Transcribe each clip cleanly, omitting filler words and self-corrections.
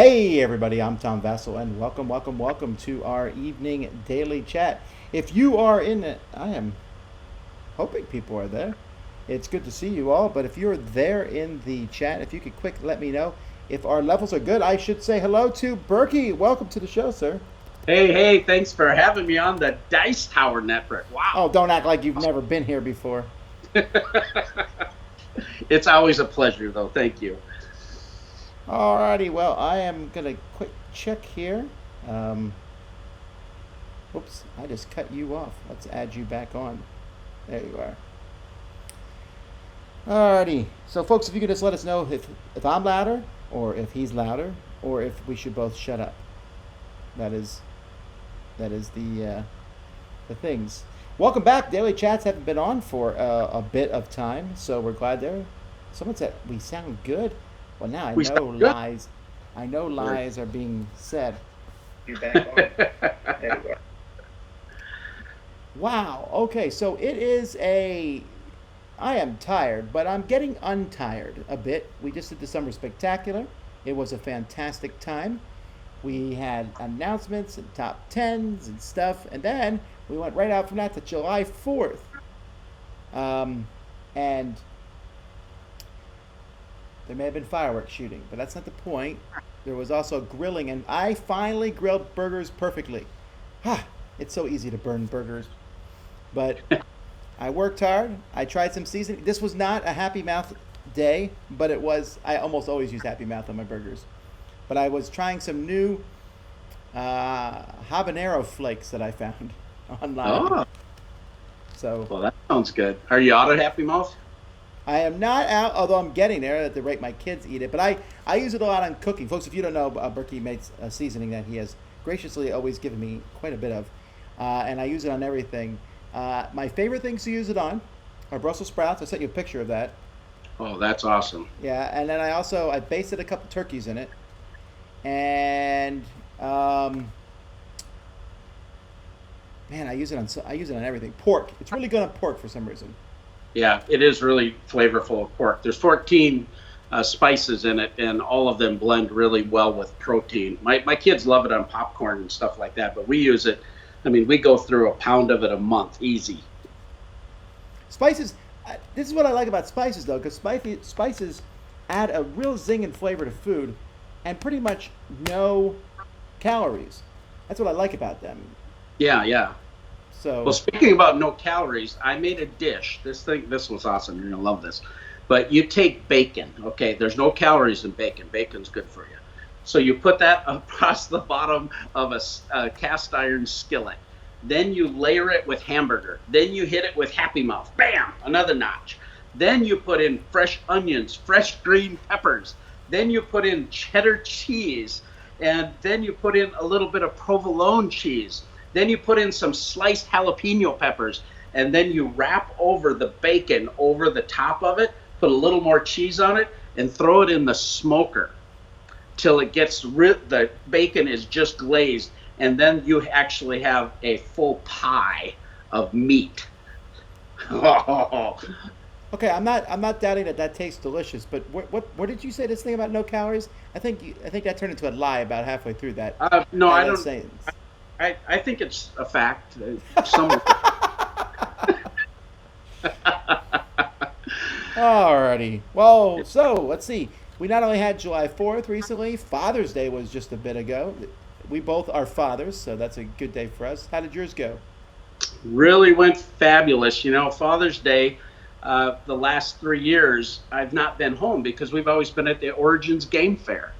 Hey everybody, I'm Tom Vasel and welcome to our evening daily chat. If you are in it, I am hoping people are there. It's good to see you all, but if you're there in the chat, if you could quick let me know if our levels are good. I should say hello to Berkey. Welcome to the show, sir. Hey, thanks for having me on the Dice Tower Network. Oh, Wow. don't act like you've never been here before. It's always a pleasure, though. Thank you. Alrighty, well, I am gonna quick check here. Um, Oops, I just cut you off. Let's add you back on. There you are. Alrighty. So, folks, if you could just let us know if I'm louder, or if he's louder, or if we should both shut up. That is the things. Welcome back. Daily chats haven't been on for a bit of time, so we're glad they're. Someone said we sound good. Well, now I We know sound good. lies. I know lies are being said. You back on. There you are. Wow. Okay, so it is a. I am tired, but I'm getting untired a bit. We just did the Summer Spectacular. It was a fantastic time. We had announcements and top tens and stuff, and then we went right out from that to July 4th. And there may have been fireworks shooting, but that's not the point. There was also grilling, and I finally grilled burgers perfectly. Ha! It's so easy to burn burgers. But I worked hard. I tried some seasoning. This was not a Happy Mouth day, but it was. I almost always use Happy Mouth on my burgers. But I was trying some new habanero flakes that I found online. Oh, So well, that sounds good. Are you out of Happy Mouth? I am not out, although I'm getting there at the rate my kids eat it. But I use it a lot on cooking. Folks, if you don't know, Berkey makes a seasoning that he has graciously always given me quite a bit of. And I use it on everything. My favorite things to use it on are Brussels sprouts. I sent you a picture of that. Oh, that's awesome. Yeah, and then I basted a couple turkeys in it. And man, I use it on everything. Pork. It's really good on pork for some reason. Yeah, it is really flavorful of pork. There's 14 spices in it, and all of them blend really well with protein. My kids love it on popcorn and stuff like that, but we use it. I mean, we go through a pound of it a month, easy. Spices. This is what I like about spices, though, because spices add a real zing and flavor to food, and pretty much no calories. That's what I like about them. Yeah. Well, So, speaking about no calories, I made a dish. This was awesome. You're gonna love this. But you take bacon. Okay, there's no calories in bacon. Bacon's good for you. So you put that across the bottom of a cast iron skillet. Then you layer it with hamburger. Then you hit it with Happy Mouth. Bam! Another notch. Then you put in fresh onions, fresh green peppers. Then you put in cheddar cheese. And then you put in a little bit of provolone cheese. Then you put in some sliced jalapeno peppers. And then you wrap over the bacon over the top of it, put a little more cheese on it, and throw it in the smoker till it gets the bacon is just glazed, and then you actually have a full pie of meat. Oh, okay, I'm not doubting that tastes delicious, but what did you say this thing about no calories? I think that turned into a lie about halfway through that. no, I that don't. sentence. I think it's a fact. Some. Alrighty. Well, so let's see. We not only had July 4th recently, Father's Day was just a bit ago. We both are fathers, so that's a good day for us. How did yours go? Really went fabulous. You know, Father's Day, the last 3 years, I've not been home because we've always been at the Origins Game Fair.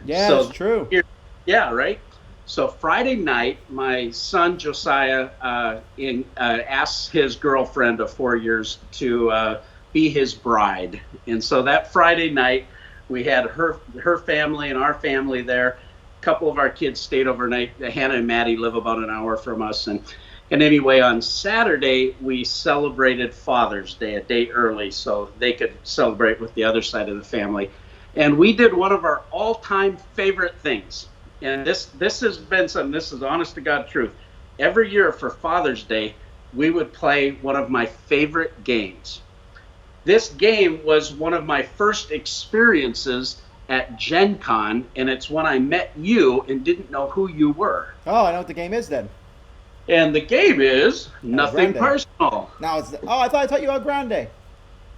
Yeah, So, that's true. yeah, right. So Friday night, my son Josiah asks his girlfriend of 4 years to be his bride, and so that Friday night, we had her family and our family there. A couple of our kids stayed overnight. Hannah and Maddie live about an hour from us, and anyway, on Saturday we celebrated Father's Day a day early, so they could celebrate with the other side of the family. And we did one of our all-time favorite things. And this has been something. This is honest to God truth. Every year for Father's Day, we would play one of my favorite games. This game was one of my first experiences at Gen Con, and it's when I met you and didn't know who you were. Oh, I know what the game is then. And the game is Nothing Grande. Personal. Now it's I taught you El Grande.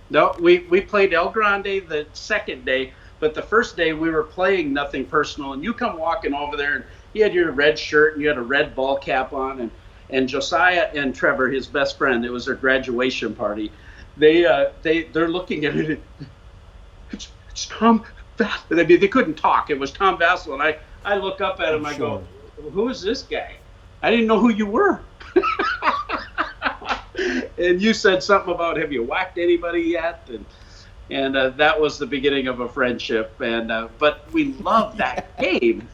No, we played El Grande the second day, but the first day we were playing Nothing Personal, and you come walking over there, and you had your red shirt, and you had a red ball cap on, and Josiah and Trevor, his best friend, it was their graduation party. They're looking at it. It's Tom Vasel. I mean, they couldn't talk. It was Tom Vasel, and I look up at him. I go, "Who is this guy? I didn't know who you were." And you said something about, "Have you whacked anybody yet?" And that was the beginning of a friendship. But we loved that game.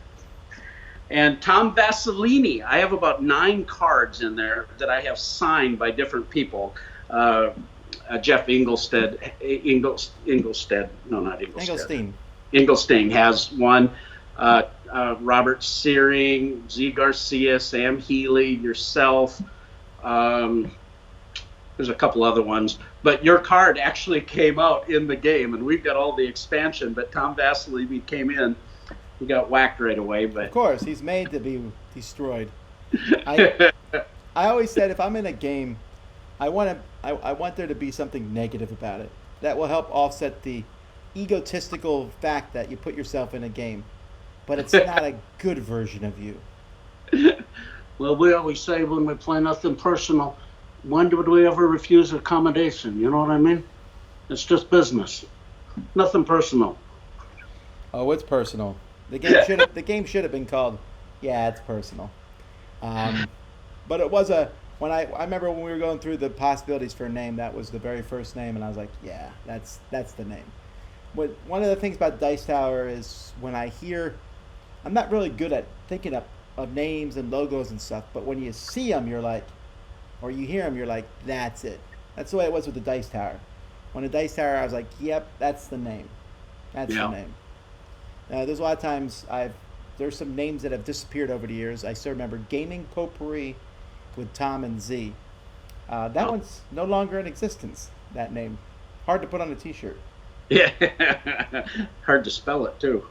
And Tom Vaselini, I have about 9 cards in there that I have signed by different people. Jeff Engelstein, no, not Engelstein. Engelstein has one. Robert Searing, Z. Garcia, Sam Healy, yourself. There's a couple other ones. But your card actually came out in the game, and we've got all the expansion. But Tom Vaselini came in. He got whacked right away. But of course, he's made to be destroyed. I always said if I'm in a game, I want there to be something negative about it that will help offset the egotistical fact that you put yourself in a game, but it's not a good version of you. Well, we always say when we play Nothing Personal, when would we ever refuse accommodation? You know what I mean? It's just business. Nothing personal. Oh, it's personal. The game should have been called, yeah, it's personal. But it was when I remember when we were going through the possibilities for a name, that was the very first name, and I was like, yeah, that's the name. One of the things about Dice Tower is when I hear, I'm not really good at thinking of names and logos and stuff, but when you see them, you're like, or you hear them, you're like, that's it. That's the way it was with the Dice Tower. When the Dice Tower, I was like, yep, that's the name. That's the name. There's a lot of times there's some names that have disappeared over the years. I still remember Gaming Potpourri with Tom and Z. That one's no longer in existence, that name. Hard to put on a t-shirt. Yeah, hard to spell it too.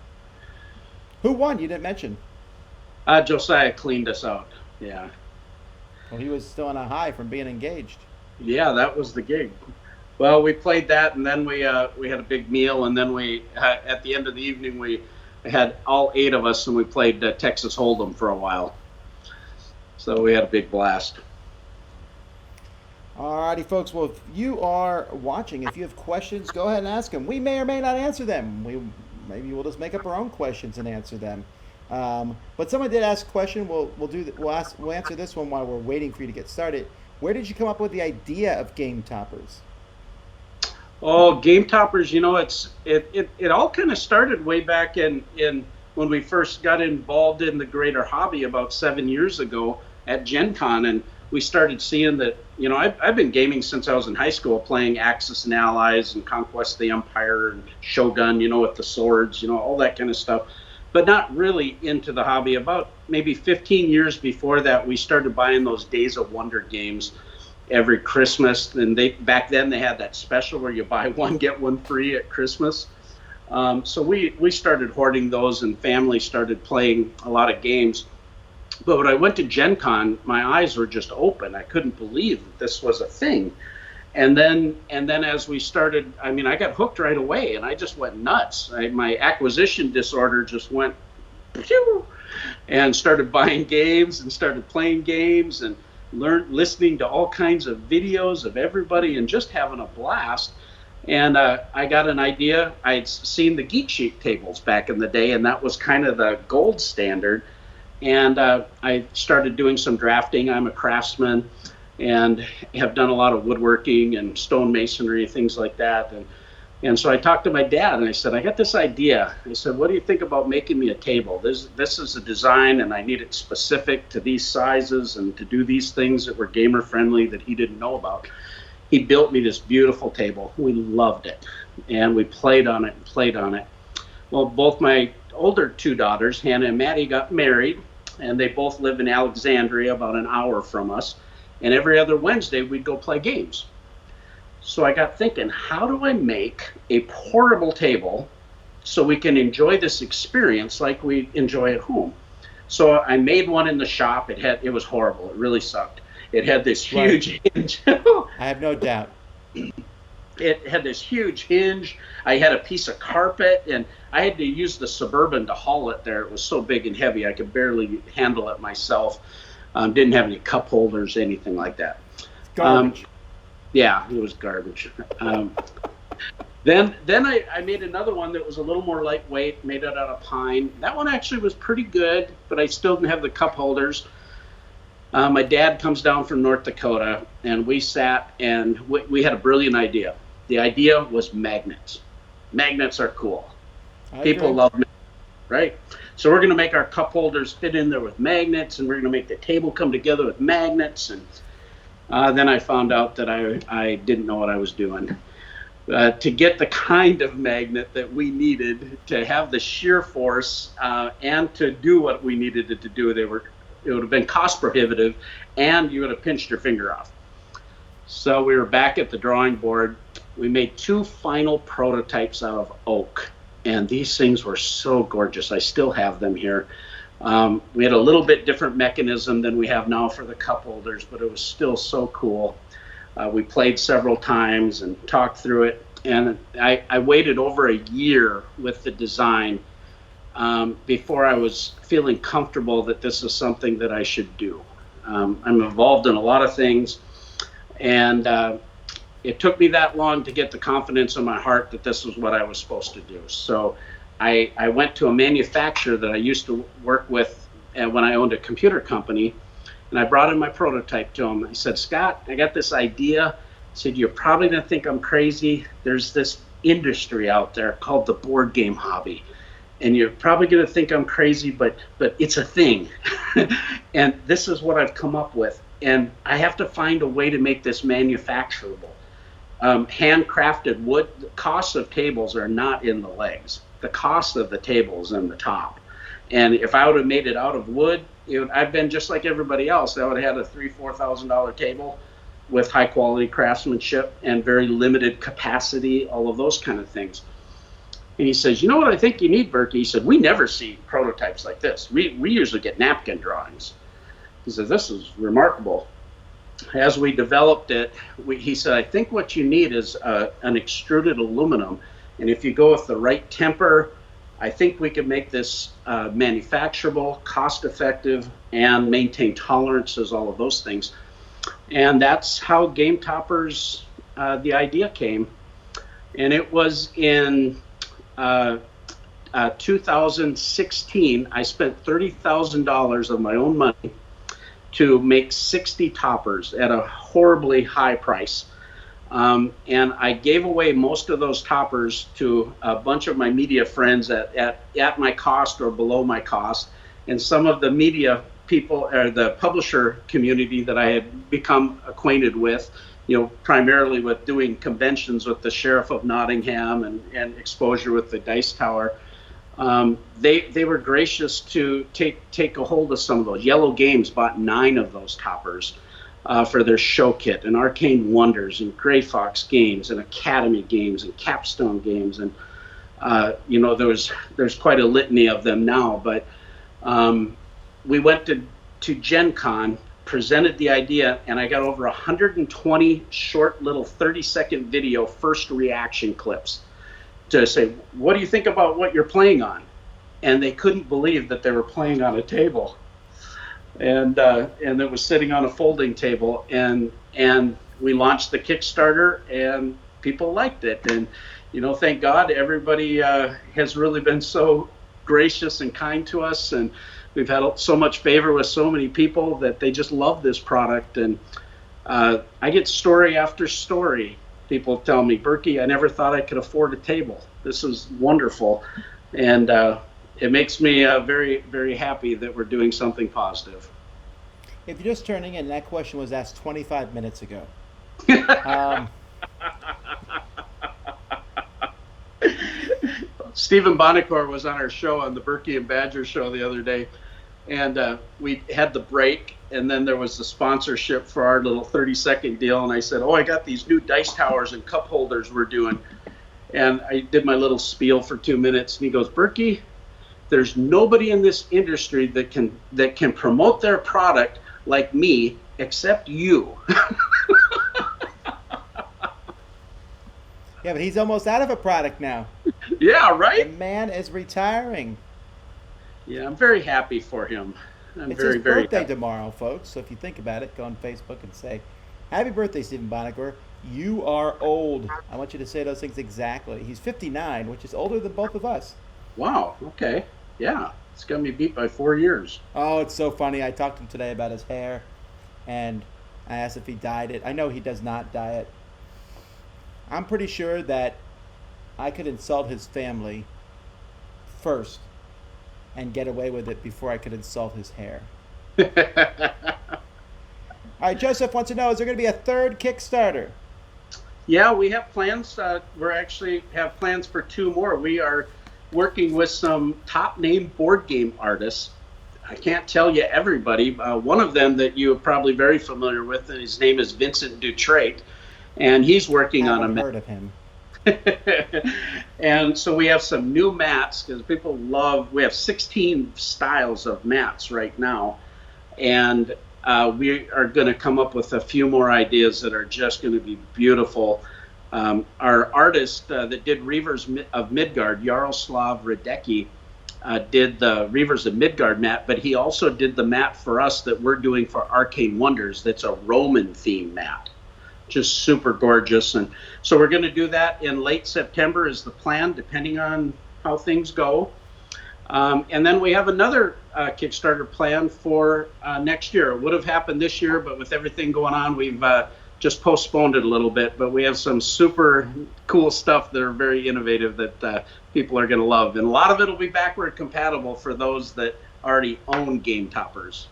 Who won? You didn't mention. Josiah cleaned us out. Yeah. Well, he was still on a high from being engaged. Yeah, that was the gig. Well, we played that, and then we had a big meal, and then we at the end of the evening we had all 8 of us, and we played Texas Holdem for a while. So we had a big blast. Alrighty, folks. Well, if you are watching, if you have questions, go ahead and ask them. We may or may not answer them. Maybe we'll just make up our own questions and answer them. But someone did ask a question. We'll answer this one while we're waiting for you to get started. Where did you come up with the idea of Gametoppers? Oh, Gametoppers, it all kind of started way back in when we first got involved in the greater hobby about 7 years ago at Gen Con, and we started seeing that, I've been gaming since I was in high school, playing Axis and Allies and Conquest of the Empire and Shogun, with the swords, all that kind of stuff, but not really into the hobby. About maybe 15 years before that, we started buying those Days of Wonder games every Christmas, and back then they had that special where you buy one get one free at Christmas. So we started hoarding those, and family started playing a lot of games. But when I went to Gen Con, my eyes were just open. I couldn't believe that this was a thing. And then as we started, I got hooked right away, and I just went nuts. My acquisition disorder just went pew, and started buying games and started playing games and listening to all kinds of videos of everybody and just having a blast. And I got an idea. I'd seen the Geek Sheet tables back in the day, and that was kind of the gold standard. And I started doing some drafting. I'm a craftsman and have done a lot of woodworking and stonemasonry, things like that. And so I talked to my dad, and I said, I got this idea. I said, what do you think about making me a table? This is a design, and I need it specific to these sizes and to do these things that were gamer friendly that he didn't know about. He built me this beautiful table. We loved it, and we played on it. Well, both my older 2 daughters, Hannah and Maddie, got married, and they both live in Alexandria, about an hour from us. And every other Wednesday, we'd go play games. So I got thinking, how do I make a portable table so we can enjoy this experience like we enjoy at home. So I made one in the shop. It was horrible. It really sucked. It had this huge hinge. I have no doubt. It had this huge hinge. I had a piece of carpet, and I had to use the Suburban to haul it there. It was so big and heavy, I could barely handle it myself. Didn't have any cup holders, anything like that. Garbage. Yeah, it was garbage. Then I made another one that was a little more lightweight, made it out of pine. That one actually was pretty good, but I still didn't have the cup holders. My dad comes down from North Dakota, and we sat and we had a brilliant idea. The idea was magnets. Magnets are cool. People love magnets, right? So we're going to make our cup holders fit in there with magnets, and we're going to make the table come together with magnets. And then I found out that I didn't know what I was doing. To get the kind of magnet that we needed to have the shear force and to do what we needed it to do, it would have been cost prohibitive, and you would have pinched your finger off. So we were back at the drawing board. We made 2 final prototypes out of oak, and these things were so gorgeous. I still have them here. We had a little bit different mechanism than we have now for the cup holders, but it was still so cool. We played several times and talked through it, and I waited over a year with the design before I was feeling comfortable that this is something that I should do. I'm involved in a lot of things, and it took me that long to get the confidence in my heart that this was what I was supposed to do. So I went to a manufacturer that I used to work with when I owned a computer company, and I brought in my prototype to him. I said, Scott, I got this idea. I said, you're probably going to think I'm crazy. There's this industry out there called the board game hobby. And you're probably going to think I'm crazy, but it's a thing. And this is what I've come up with. And I have to find a way to make this manufacturable. Handcrafted wood, the cost of tables are not in the legs. The cost of the table is in the top. And if I would have made it out of wood, I've been just like everybody else. I would have had a $3,000-$4,000 table with high quality craftsmanship and very limited capacity, all of those kind of things. And he says, you know what I think you need, Berkey? He said, we never see prototypes like this. We usually get napkin drawings. He says, this is remarkable. As we developed it, he said, I think what you need is an extruded aluminum. And if you go with the right temper, I think we can make this manufacturable, cost-effective, and maintain tolerances, all of those things. And that's how Gametoppers, the idea came. And it was in 2016, I spent $30,000 of my own money to make 60 toppers at a horribly high price. And I gave away most of those toppers to a bunch of my media friends at my cost or below my cost. And some of the media people, or the publisher community that I had become acquainted with, primarily with doing conventions with the Sheriff of Nottingham and exposure with the Dice Tower. They were gracious to take a hold of some of those. Yellow Games bought 9 of those toppers for their show kit, and Arcane Wonders and Gray Fox Games and Academy Games and Capstone Games, and there's quite a litany of them now. But we went to Gen Con, presented the idea, and I got over 120 short little 30-second video first reaction clips to say, what do you think about what you're playing on? And they couldn't believe that they were playing on a table. And it was sitting on a folding table, and we launched the Kickstarter, and people liked it. And thank God, everybody has really been so gracious and kind to us, and we've had so much favor with so many people that they just love this product. And I get story after story. People tell me, Berkey, I never thought I could afford a table. This is wonderful. And it makes me very, very happy that we're doing something positive. If you're just turning in, that question was asked 25 minutes ago. Stephen Bonacore was on our show, on the Berkey and Badger show the other day, and we had the break, and then there was the sponsorship for our little 30-second deal, and I said, I got these new dice towers and cup holders we're doing. And I did my little spiel for 2 minutes, and he goes, Berkey, there's nobody in this industry that can promote their product like me except you. Yeah, but he's almost out of a product now. Yeah, The right? man is retiring. Yeah, I'm very happy for him. I'm It's very, his very birthday happy. tomorrow, folks. So if you think about it, go on Facebook and say, Happy birthday, Stephen Bonagor. You are old. I want you to say those things exactly. He's 59, which is older than both of us. Wow, okay. Yeah, it's got me beat by 4 years. Oh, it's so funny. I talked to him today about his hair, and I asked if he dyed it. I know he does not dye it. I'm pretty sure that I could insult his family first and get away with it before I could insult his hair. All right, Joseph wants to know, is there going to be a third Kickstarter? Yeah, we have plans. We're actually have plans for 2 more. We are working with some top name board game artists. I can't tell you everybody. One of them that you're probably very familiar with, and his name is Vincent Dutrait, and he's working on Haven't a heard of him. and so we have some new mats because people love. We have 16 styles of mats right now, and we are going to come up with a few more ideas that are just going to be beautiful. Our artist that did Reavers of Midgard, Yaroslav Radecki, did the Reavers of Midgard mat, but he also did the mat for us that we're doing for Arcane Wonders. That's a Roman theme mat. Just super gorgeous. And so we're going to do that in late September is the plan, depending on how things go. And then we have another Kickstarter plan for next year. It would have happened this year, but with everything going on, we've just postponed it a little bit. But we have some super cool stuff that are very innovative that people are going to love. And a lot of it will be backward compatible for those that already own Gametoppers.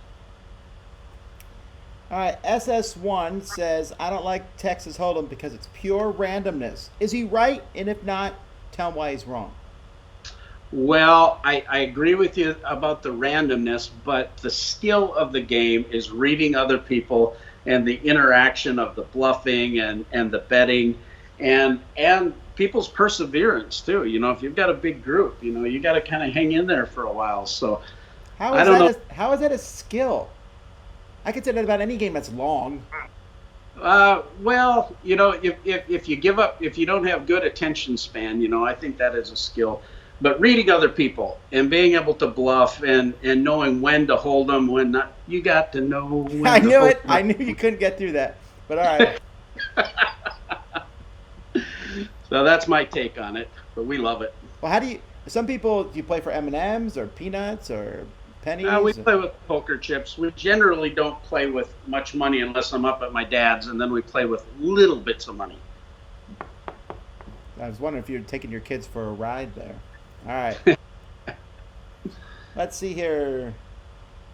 All right, SS1 says, I don't like Texas Hold'em because it's pure randomness. Is he right? And if not, tell him why he's wrong. Well, I agree with you about the randomness, but the skill of the game is reading other people and the interaction of the bluffing and the betting and people's perseverance too. You know, if you've got a big group, you know, you got to kind of hang in there for a while. So I don't know. How is that a skill? I could say that about any game that's long. Well, you know, if you give up, if you don't have good attention span, you know, I think that is a skill. But reading other people and being able to bluff and knowing when to hold them, when not, you got to know when I to knew hold it. I knew you couldn't get through that. But all right. So that's my take on it. But we love it. Well, how do you? Some people, do you play for M&Ms or peanuts or pennies? We play with poker chips. We generally don't play with much money unless I'm up at my dad's, and then we play with little bits of money. I was wondering if you're taking your kids for a ride there. All right. Let's see here.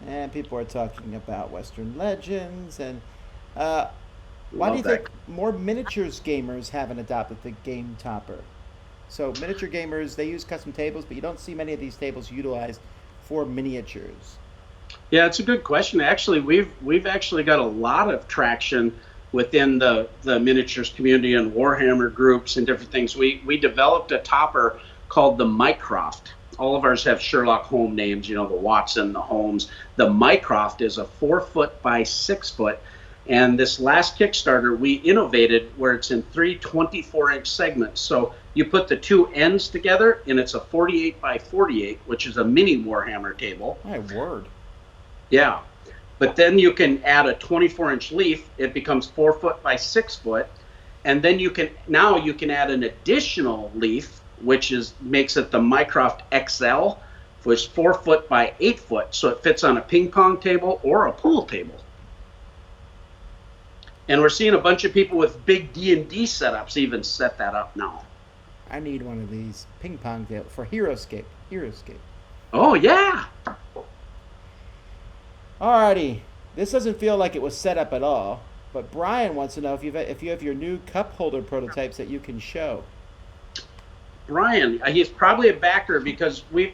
And people are talking about Western Legends. And why do you think more miniatures gamers haven't adopted the Game Topper? So miniature gamers, they use custom tables, but you don't see many of these tables utilized for miniatures. Yeah, it's a good question. Actually, we've actually got a lot of traction within the miniatures community and Warhammer groups and different things. We developed a topper called the Mycroft. All of ours have Sherlock Holmes names, you know, the Watson, the Holmes. The Mycroft is a 4 foot by 6 foot. And this last Kickstarter, we innovated where it's in 3 24-inch segments. So you put the two ends together, and it's a 48 by 48, which is a mini Warhammer table. My word. Yeah. But then you can add a 24-inch leaf. It becomes 4 foot by 6 foot. And then you can add an additional leaf, which makes it the Mycroft XL, which is 4 foot by 8 foot. So it fits on a ping pong table or a pool table. And we're seeing a bunch of people with big D&D setups even set that up now. I need one of these ping pong tables for Heroescape. Oh, yeah. Alrighty. This doesn't feel like it was set up at all, but Brian wants to know if you have your new cup holder prototypes that you can show. Brian, he's probably a backer because we're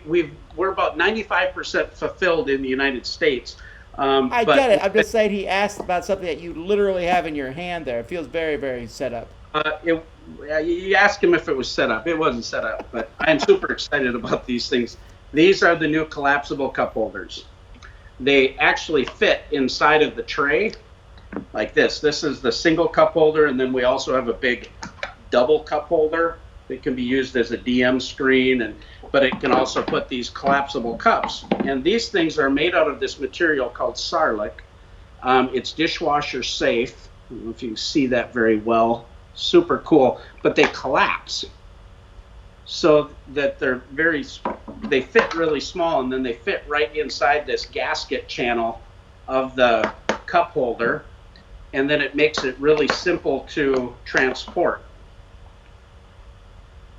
about 95% fulfilled in the United States. I get it. I'm just saying he asked about something that you literally have in your hand there. It feels very, very set up. You asked him if it was set up. It wasn't set up, but I'm super excited about these things. These are the new collapsible cup holders. They actually fit inside of the tray like this. This is the single cup holder, and then we also have a big double cup holder that can be used as a DM screen, but it can also put these collapsible cups. And these things are made out of this material called Sarlic. It's dishwasher safe. I don't know if you can see that very well. Super cool, but they collapse so that they fit really small, and then they fit right inside this gasket channel of the cup holder, and then it makes it really simple to transport.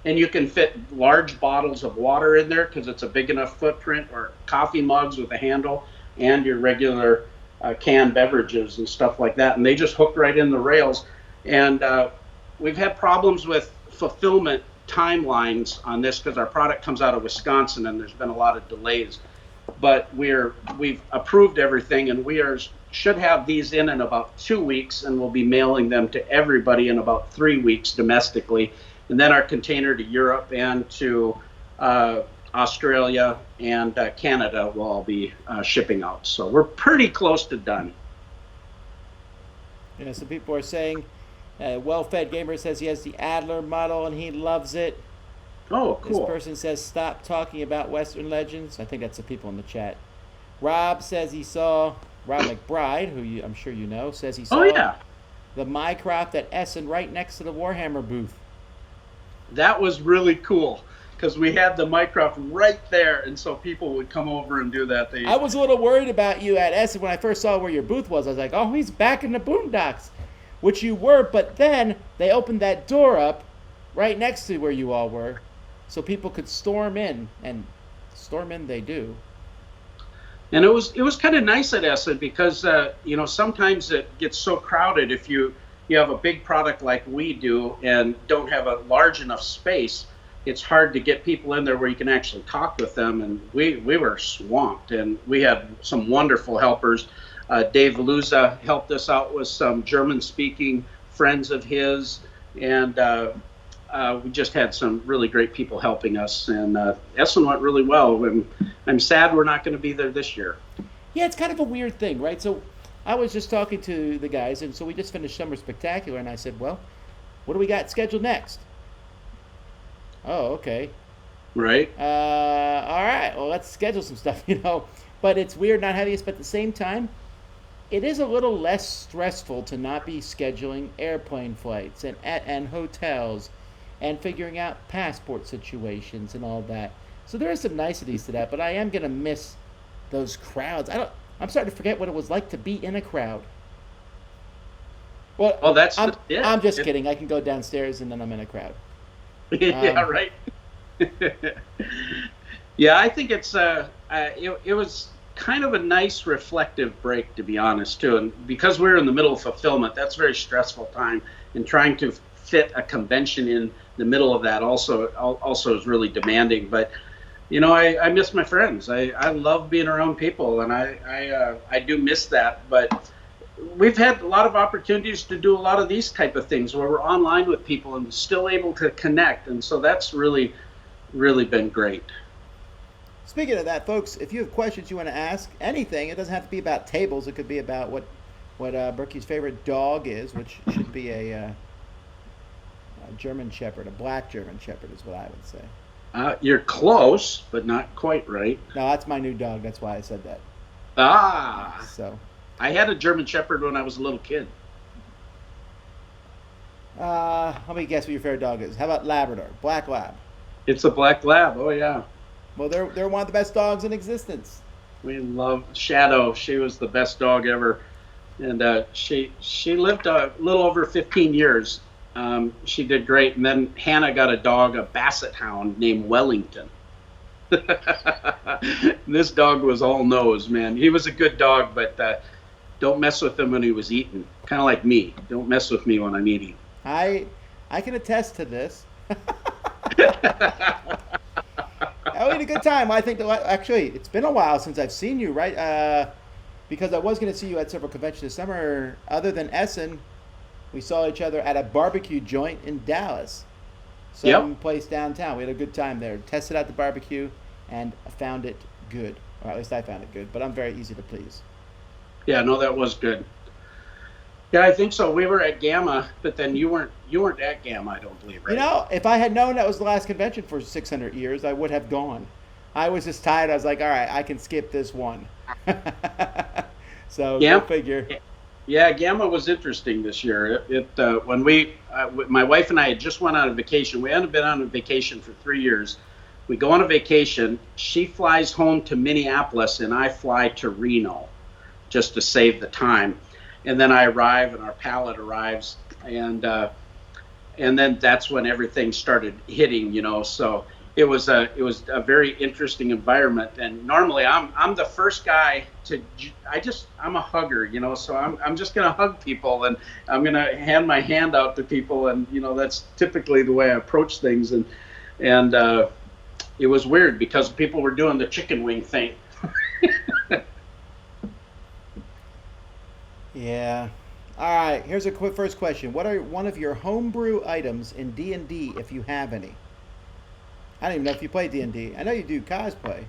And you can fit large bottles of water in there because it's a big enough footprint, or coffee mugs with a handle, and your regular canned beverages and stuff like that. And they just hook right in the rails. And we've had problems with fulfillment timelines on this because our product comes out of Wisconsin and there's been a lot of delays. But we've approved everything, and should have these in about 2 weeks, and we'll be mailing them to everybody in about 3 weeks domestically. And then our container to Europe and to Australia and Canada will all be shipping out. So we're pretty close to done. You know, some people are saying, Well-Fed Gamer says he has the Adler model and he loves it. Oh, cool. This person says, stop talking about Western legends. I think that's the people in the chat. Rob says he saw, Rob McBride, who I'm sure you know, says he saw the Mycroft at Essen right next to the Warhammer booth. That was really cool because we had the Mycroft right there, and so people would come over and do that. I was a little worried about you at Essen when I first saw where your booth was. I was like, oh, he's back in the boondocks, which you were, but then they opened that door up right next to where you all were so people could storm in, and storm in they do. And it was kind of nice at Essen because, sometimes it gets so crowded if you have a big product like we do and don't have a large enough space. It's hard to get people in there where you can actually talk with them. And we were swamped, and we had some wonderful helpers. Dave Luza helped us out with some German-speaking friends of his, and we just had some really great people helping us. And Essen went really well. I'm sad we're not going to be there this year. Yeah, it's kind of a weird thing, right? So I was just talking to the guys, and so we just finished Summer Spectacular, and I said, well, what do we got scheduled next? Oh, okay. Right. All right, well, let's schedule some stuff, But it's weird not having it, but at the same time, it is a little less stressful to not be scheduling airplane flights and hotels and figuring out passport situations and all that. So there are some niceties to that, but I am going to miss those crowds. I'm starting to forget what it was like to be in a crowd. Well, I'm just kidding. I can go downstairs and then I'm in a crowd. Yeah, right. Yeah, I think it's it was kind of a nice reflective break, to be honest, too. And because we're in the middle of fulfillment, that's a very stressful time. And trying to fit a convention in the middle of that also is really demanding. But I miss my friends. I love being around people, and I do miss that. But we've had a lot of opportunities to do a lot of these type of things where we're online with people and still able to connect. And so that's really, really been great. Speaking of that, folks, if you have questions you want to ask, anything, it doesn't have to be about tables. It could be about what Berkey's favorite dog is, which should be a German Shepherd, a black German Shepherd is what I would say. You're close, but not quite right. No, that's my new dog. That's why I said that. So I had a German Shepherd when I was a little kid. Let me guess what your favorite dog is. How about Labrador? Black Lab. It's a black lab. Oh, yeah. Well, they're one of the best dogs in existence. We love Shadow. She was the best dog ever. And she lived a little over 15 years. She did great. And then Hannah got a dog, a Basset Hound named Wellington. This dog was all nose, man. He was a good dog, but don't mess with him when he was eating. Kind of like me. Don't mess with me when I'm eating. I can attest to this. I had a good time. I think actually it's been a while since I've seen you, right? Because I was going to see you at several conventions this summer. Other than Essen, We saw each other at a barbecue joint in Dallas, some place downtown. We had a good time there. Tested out the barbecue and found it good. Or at least I found it good, but I'm very easy to please. Yeah, no, that was good. Yeah, I think so. We were at Gamma, but then you weren't at Gamma, I don't believe, right? You know, if I had known that was the last convention for 600 years, I would have gone. I was just tired. I was like, all right, I can skip this one. So go figure. Yeah, Gamma was interesting this year. When my wife and I had just went on a vacation. We hadn't been on a vacation for 3 years. We go on a vacation. She flies home to Minneapolis, and I fly to Reno, just to save the time. And then I arrive, and our pallet arrives, and then that's when everything started hitting. So it was a very interesting environment. And normally I'm the first guy to I'm a hugger, so I'm just gonna hug people, and I'm gonna hand my hand out to people, and that's typically the way I approach things. And it was weird because people were doing the chicken wing thing. Yeah. All right. Here's a quick first question. What are one of your homebrew items in D&D, if you have any? I don't even know if you play D&D. I know you do cosplay.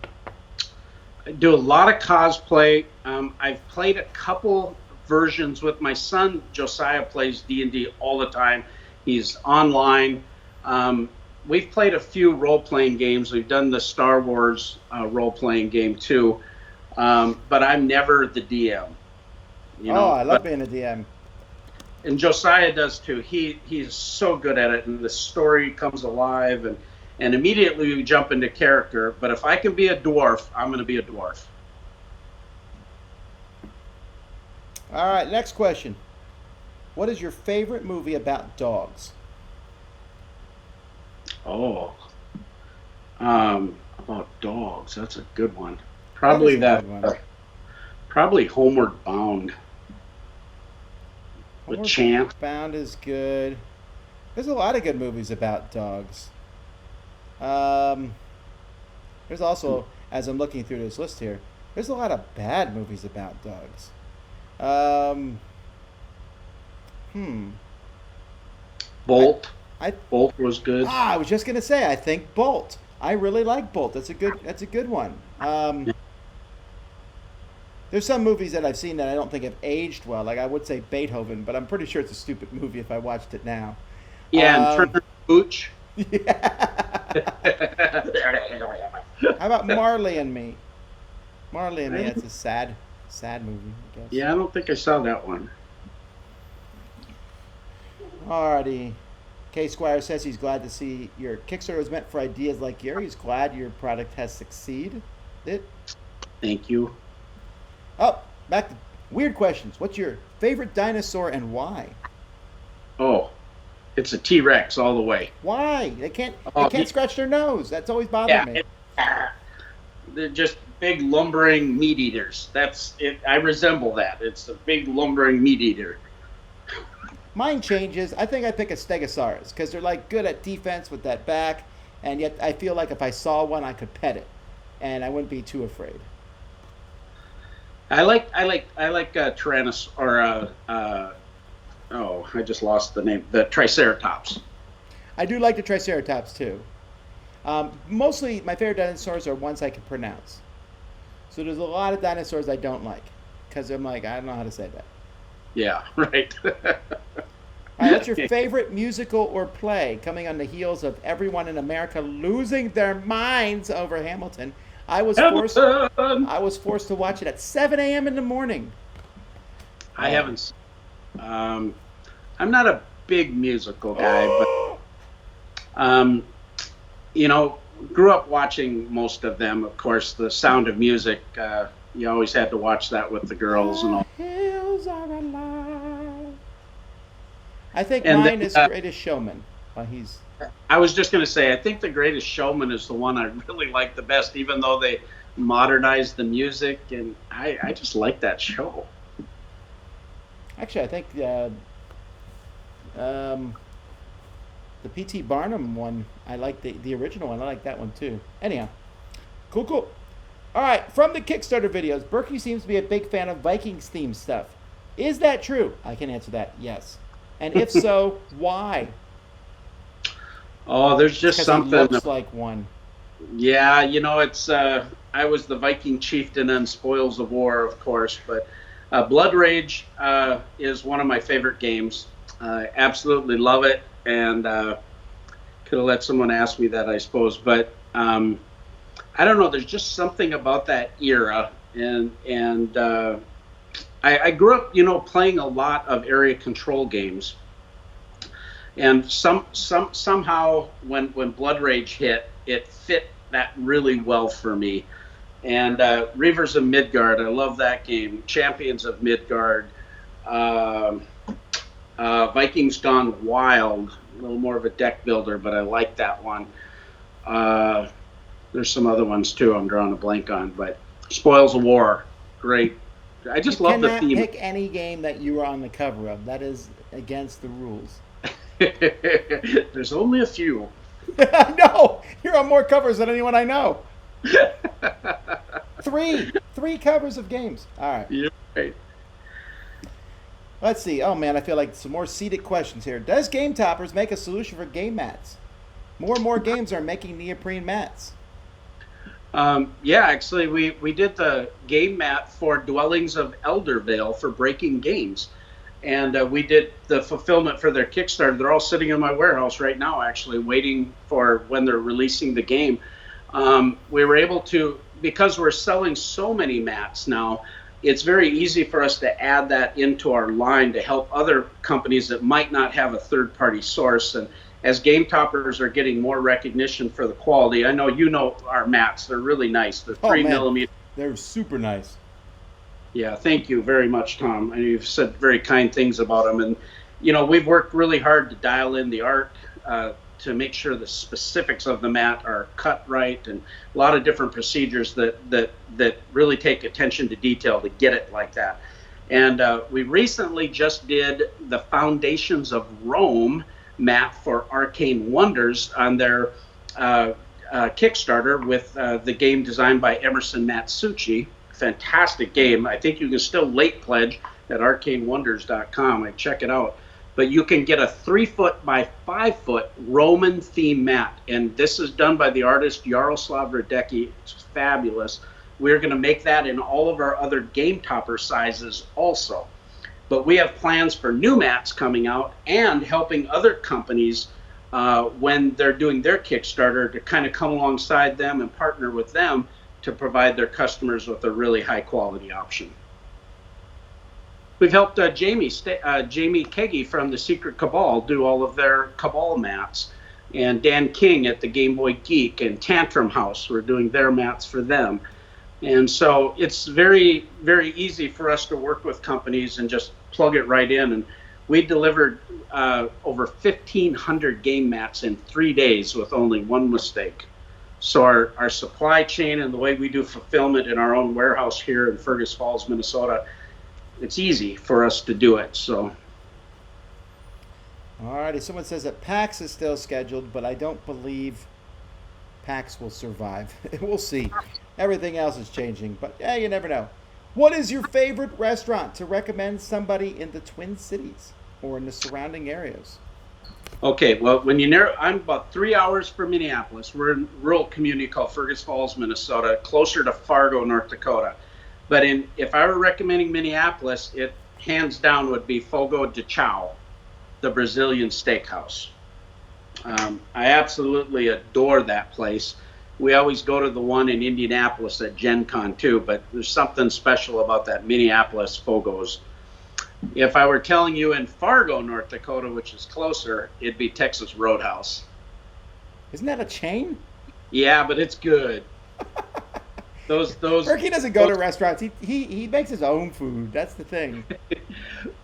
I do a lot of cosplay. I've played a couple versions with my son. Josiah plays D&D all the time. He's online. We've played a few role-playing games. We've done the Star Wars role-playing game too, but I'm never the DM. I love being a DM. And Josiah does too. He's so good at it, and the story comes alive, and immediately we jump into character. But if I can be a dwarf, I'm going to be a dwarf. All right, next question. What is your favorite movie about dogs? Oh, about dogs. That's a good one. Probably probably Homeward Bound. With Champ. Bound is good. There's a lot of good movies about dogs. There's also, as I'm looking through this list here, there's a lot of bad movies about dogs. Bolt. Bolt was good. I was just gonna say, I think Bolt. I really like Bolt. That's a good one. There's some movies that I've seen that I don't think have aged well. Like I would say Beethoven, but I'm pretty sure it's a stupid movie if I watched it now. Yeah, and Turner Pooch. Yeah. How about Marley and Me? Marley and Me. That's a sad movie, I guess. Yeah, I don't think I saw that one. Alrighty. K Squire says he's glad to see your Kickstarter was meant for ideas like yours. He's glad your product has succeeded. Thank you. Oh, back to weird questions. What's your favorite dinosaur and why? Oh, it's a T-Rex all the way. Why? They can't scratch their nose. That's always bothered me. They're just big lumbering meat eaters. That's it. I resemble that. It's a big lumbering meat eater. Mine changes. I think I pick a Stegosaurus because they're like good at defense with that back, and yet I feel like if I saw one, I could pet it, and I wouldn't be too afraid. I like Tyrannosaurus or I just lost the name. The Triceratops. I do like the Triceratops too. Mostly my favorite dinosaurs are ones I can pronounce. So there's a lot of dinosaurs I don't like because I'm like I don't know how to say that. Yeah, right. All right, what's your favorite musical or play coming on the heels of everyone in America losing their minds over Hamilton? I was forced to watch it at 7 a.m. in the morning. I haven't. I'm not a big musical guy, but grew up watching most of them. Of course, The Sound of Music. You always had to watch that with the girls and all. Hills are alive. I think mine is Greatest Showman. I was just going to say, I think The Greatest Showman is the one I really like the best, even though they modernized the music, and I just like that show. Actually, I think the P.T. Barnum one, I like the original one. I like that one too. Anyhow, cool. All right, from the Kickstarter videos, Berkey seems to be a big fan of Vikings themed stuff. Is that true? I can answer that, yes. And if so, why? Oh, there's just Because he something. looks like one. Yeah, it's I was the Viking chieftain on Spoils of War, of course, but Blood Rage is one of my favorite games. Absolutely love it, and could have let someone ask me that, I suppose, but I don't know. There's just something about that era, and I grew up, playing a lot of area control games, and somehow when Blood Rage hit, it fit that really well for me. And Reavers of Midgard, I love that game. Champions of Midgard, Vikings Gone Wild, a little more of a deck builder, but I like that one. There's some other ones too I'm drawing a blank on, but Spoils of War, great. I just love the theme. You cannot pick any game that you are on the cover of. That is against the rules. There's only a few. No, you're on more covers than anyone I know. Three covers of games. All right. You're right. Let's see. Oh man, I feel like some more seated questions here. Does Gametoppers make a solution for game mats? More and more games are making neoprene mats. Yeah, actually, we did the game mat for Dwellings of Eldervale for Breaking Games. And we did the fulfillment for their Kickstarter. They're all sitting in my warehouse right now, actually, waiting for when they're releasing the game. We were able to, because we're selling so many mats now, it's very easy for us to add that into our line to help other companies that might not have a third-party source. And as Gametoppers are getting more recognition for the quality, I know you know our mats. They're really nice. They're 3 millimeter. They're super nice. Yeah, thank you very much, Tom. And you've said very kind things about them. And, we've worked really hard to dial in the art to make sure the specifics of the mat are cut right, and a lot of different procedures that really take attention to detail to get it like that. And we recently just did the Foundations of Rome mat for Arcane Wonders on their Kickstarter with the game designed by Emerson Matsuchi. Fantastic game. I think you can still late pledge at arcanewonders.com. I check it out. But you can get a 3-foot by 5-foot Roman theme mat. And this is done by the artist Jaroslav Radecki. It's fabulous. We're going to make that in all of our other Game Topper sizes also. But we have plans for new mats coming out and helping other companies when they're doing their Kickstarter to kind of come alongside them and partner with them to provide their customers with a really high quality option. We've helped Jamie Keggy from the Secret Cabal do all of their Cabal mats, and Dan King at the Game Boy Geek and Tantrum House, we're doing their mats for them. And so it's very, very easy for us to work with companies and just plug it right in. And we delivered over 1,500 game mats in 3 days with only one mistake. So our supply chain and the way we do fulfillment in our own warehouse here in Fergus Falls, Minnesota, it's easy for us to do it. So. Alrighty, someone says that PAX is still scheduled, but I don't believe PAX will survive. We'll see. Everything else is changing, but yeah, you never know. What is your favorite restaurant to recommend somebody in the Twin Cities or in the surrounding areas? Okay, well, when you narrow, I'm about 3 hours from Minneapolis. We're in a rural community called Fergus Falls, Minnesota, closer to Fargo, North Dakota. But if I were recommending Minneapolis, it hands down would be Fogo de Chao, the Brazilian steakhouse. I absolutely adore that place. We always go to the one in Indianapolis at Gen Con too, but there's something special about that Minneapolis Fogo's. If I were telling you in Fargo, North Dakota, which is closer, it'd be Texas Roadhouse. Isn't that a chain? Yeah, but it's good. Those. Berkey doesn't go to restaurants. He makes his own food. That's the thing.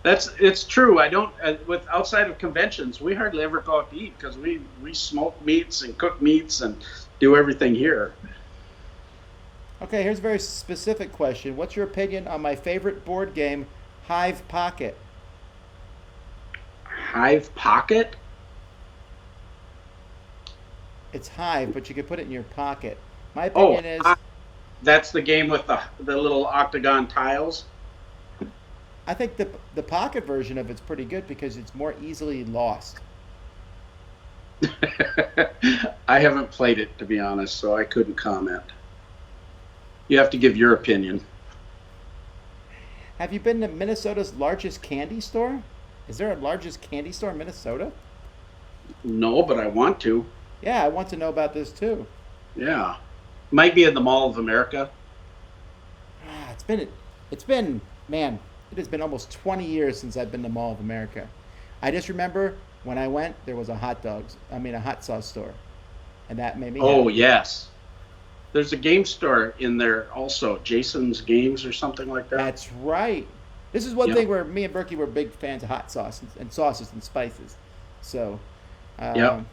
It's true. I don't. With outside of conventions, we hardly ever go out to eat because we smoke meats and cook meats and do everything here. Okay, here's a very specific question. What's your opinion on my favorite board game, Hive Pocket? Hive Pocket? It's Hive, but you can put it in your pocket. My opinion is... That's the game with the little octagon tiles? I think the pocket version of it's pretty good because it's more easily lost. I haven't played it, to be honest, so I couldn't comment. You have to give your opinion. Have you been to Minnesota's largest candy store? Is there a largest candy store in Minnesota? No, but I want to. Yeah, I want to know about this too. Yeah. Might be in the Mall of America. Man, it has been almost 20 years since I've been to Mall of America. I just remember when I went, there was a hot sauce store. And that made me Oh, happy. yes. There's a game store in there also, Jason's Games or something like that. That's right. This is one thing where me and Berkey were big fans of hot sauce and sauces and spices. So, I'm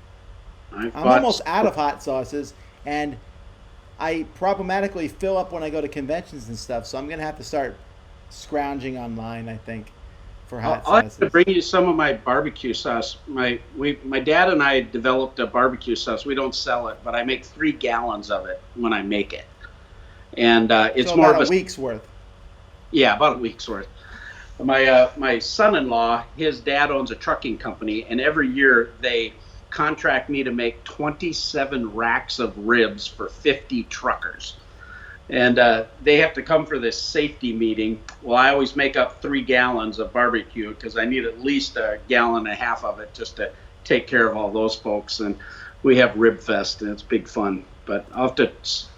almost out of hot sauces, and I problematically fill up when I go to conventions and stuff. So I'm gonna have to start scrounging online, I think, for hot I'll have sauces. to bring you some of my barbecue sauce. My dad and I developed a barbecue sauce. We don't sell it, but I make 3 gallons of it when I make it, and it's so more about of a week's worth. Yeah, about a week's worth. My son-in-law, his dad owns a trucking company, and every year they contract me to make 27 racks of ribs for 50 truckers. And they have to come for this safety meeting. Well, I always make up 3 gallons of barbecue because I need at least a gallon and a half of it just to take care of all those folks. And we have Rib Fest, and it's big fun. But I'll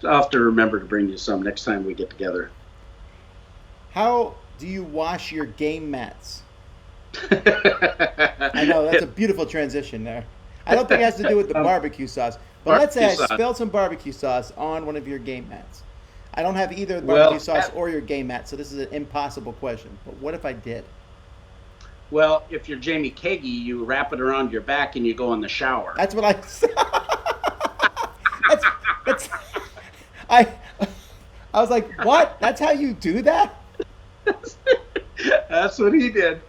have to remember to bring you some next time we get together. How do you wash your game mats? I know, that's a beautiful transition there. I don't think it has to do with the barbecue sauce. But let's say I spilled some barbecue sauce on one of your game mats. I don't have either the barbecue sauce or your game mat, so this is an impossible question. But what if I did? Well, if you're Jamie Kagi, you wrap it around your back and you go in the shower. That's what I I was like, what? That's how you do that? That's what he did.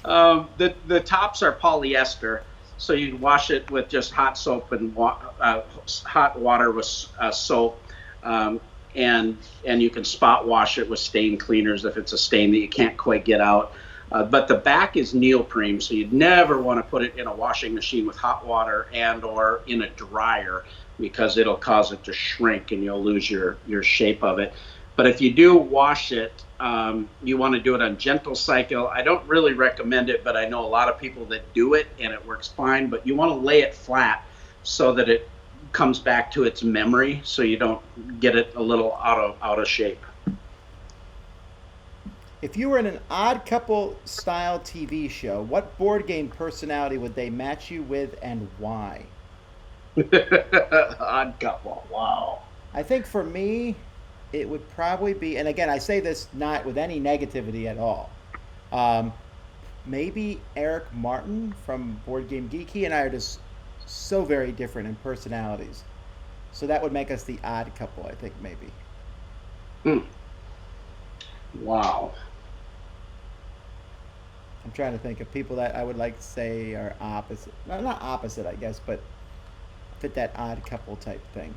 The tops are polyester, so you wash it with just hot soap and hot water with soap, and you can spot wash it with stain cleaners if it's a stain that you can't quite get out. But the back is neoprene, so you'd never want to put it in a washing machine with hot water and or in a dryer because it'll cause it to shrink and you'll lose your shape of it. But if you do wash it, you want to do it on gentle cycle. I don't really recommend it, but I know a lot of people that do it and it works fine. But you want to lay it flat so that it comes back to its memory, so you don't get it a little out of shape. If you were in an Odd Couple style TV show, what board game personality would they match you with and why? Odd Couple, wow. I think for me, it would probably be, and again, I say this not with any negativity at all. Maybe Eric Martin from Board Game Geek. He and I are just so very different in personalities. So that would make us the odd couple, I think, maybe. Wow. I'm trying to think of people that I would like to say are opposite. No, not opposite, I guess, but fit that odd couple type thing.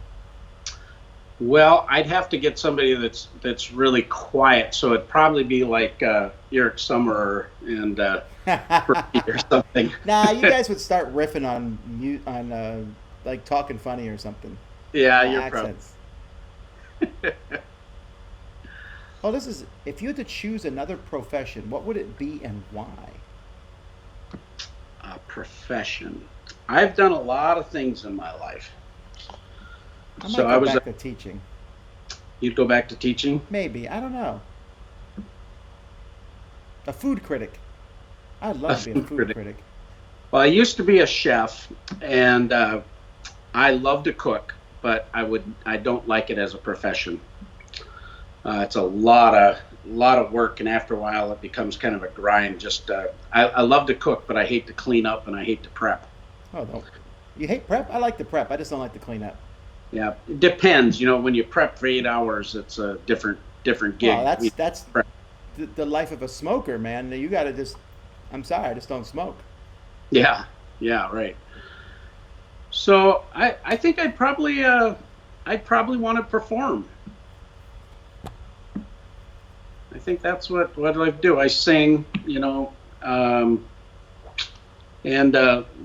Well, I'd have to get somebody that's really quiet, so it'd probably be like Eric Summerer and Berkey or something. Nah, you guys would start riffing on like talking funny or something. Yeah, you're accents. Well, this is, if you had to choose another profession, what would it be and why? A profession. I've done a lot of things in my life. I might go back to teaching. You'd go back to teaching? Maybe. I don't know. A food critic. I'd love to be a food critic. Well, I used to be a chef, and I love to cook, but I don't like it as a profession. It's a lot of work, and after a while, it becomes kind of a grind. I love to cook, but I hate to clean up and I hate to prep. Oh, no. You hate prep? I like to prep. I just don't like to clean up. Yeah, it depends. When you prep for 8 hours, it's a different gig. Well, that's the life of a smoker, man. You got to just. I'm sorry, I just don't smoke. Yeah, right. So I think I'd probably want to perform. I think that's what I do. I sing, and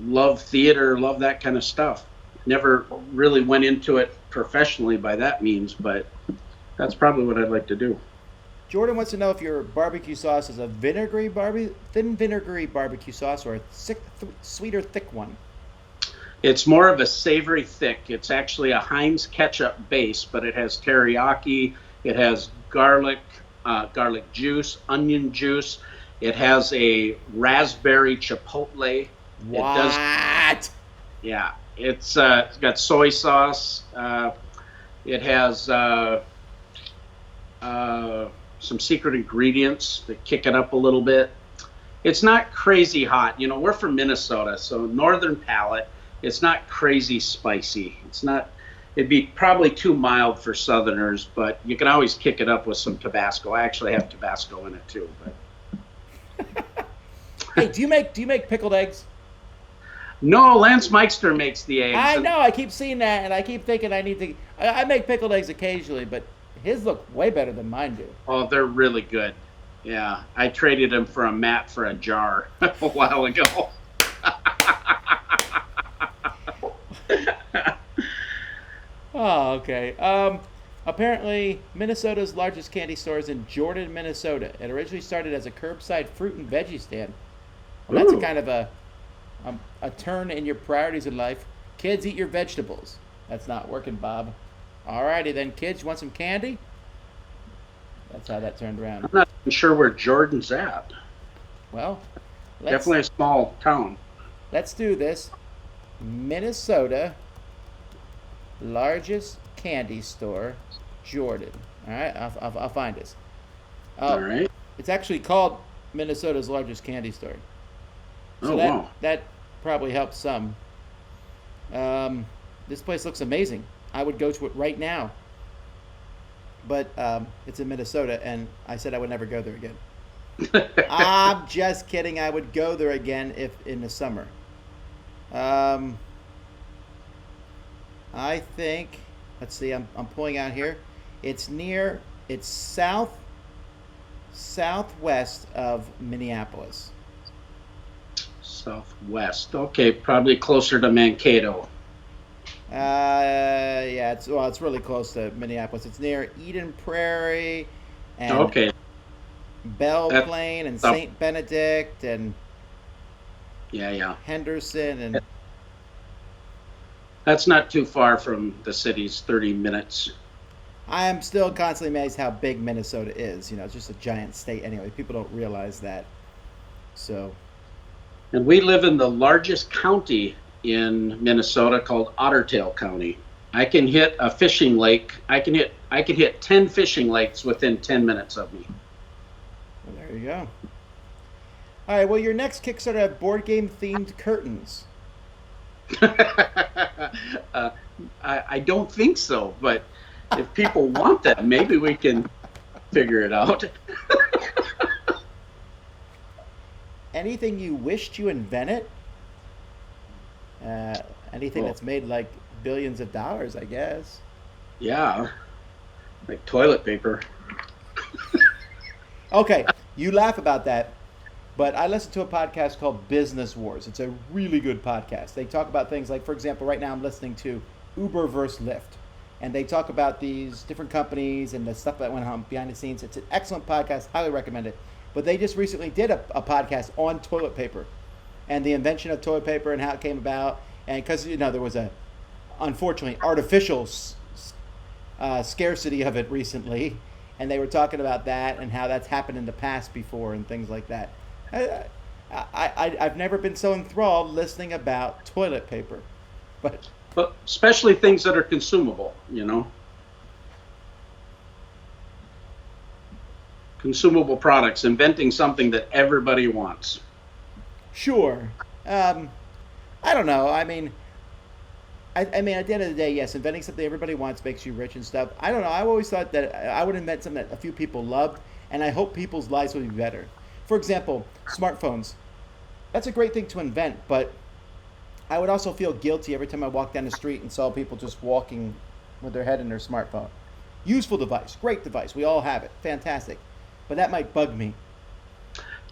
love theater, love that kind of stuff. Never really went into it professionally by that means, but that's probably what I'd like to do. Jordan wants to know if your barbecue sauce is a thin vinegary barbecue sauce or a sweet or thick one. It's more of a savory thick. It's actually a Heinz ketchup base, but it has teriyaki. It has garlic juice, onion juice. It has a raspberry chipotle. What? Yeah. It's got soy sauce. It has some secret ingredients that kick it up a little bit. It's not crazy hot. We're from Minnesota, so northern palate. It's not crazy spicy. It'd be probably too mild for Southerners, but you can always kick it up with some Tabasco. I actually have Tabasco in it too. But hey, do you make pickled eggs? No, Lance Meister makes the eggs. I know. I keep seeing that, and I keep thinking I need to. I make pickled eggs occasionally, but his look way better than mine do. Oh, they're really good. Yeah, I traded them for a mat for a jar a while ago. Oh, okay. Apparently, Minnesota's largest candy store is in Jordan, Minnesota. It originally started as a curbside fruit and veggie stand. Well, that's a kind of a turn in your priorities in life. Kids, eat your vegetables. That's not working, Bob. Alrighty then, kids, you want some candy? That's how that turned around. I'm not even sure where Jordan's at. Well, definitely a small town. Let's do this. Minnesota, largest candy store, Jordan. All right, I'll find this. All right. It's actually called Minnesota's largest candy store. So wow. That probably helps some. This place looks amazing. I would go to it right now. But it's in Minnesota, and I said I would never go there again. I'm just kidding. I would go there again if in the summer. I think, let's see, I'm pulling out here. It's southwest of Minneapolis. Southwest. Okay, probably closer to Mankato. Yeah, it's really close to Minneapolis. It's near Eden Prairie and Belle Plaine and St. Benedict and Henderson and that's not too far from the city's 30 minutes. I am still constantly amazed how big Minnesota is. It's just a giant state anyway. People don't realize that. So, and we live in the largest county in Minnesota called Ottertail County. I can hit a fishing lake. I can hit 10 fishing lakes within 10 minutes of me. Well, there you go. All right. Well, your next Kickstarter have board game themed curtains. I don't think so, but if people want that, maybe we can figure it out. Anything you wished you invented? Anything that's made like billions of dollars, I guess. Yeah, like toilet paper. Okay, you laugh about that, but I listen to a podcast called Business Wars. It's a really good podcast. They talk about things like, for example, right now I'm listening to Uber versus Lyft, and they talk about these different companies and the stuff that went on behind the scenes. It's an excellent podcast. Highly recommend it. But they just recently did a podcast on toilet paper and the invention of toilet paper and how it came about. And because, there was a, unfortunately, artificial scarcity of it recently. And they were talking about that and how that's happened in the past before and things like that. I've never been so enthralled listening about toilet paper. But especially things that are consumable, Consumable products, inventing something that everybody wants. Sure. I don't know. I mean, at the end of the day, yes, inventing something everybody wants makes you rich and stuff. I don't know. I've always thought that I would invent something that a few people loved, and I hope people's lives would be better. For example, smartphones. That's a great thing to invent, but I would also feel guilty every time I walked down the street and saw people just walking with their head in their smartphone. Useful device, great device. We all have it. Fantastic. but that might bug me.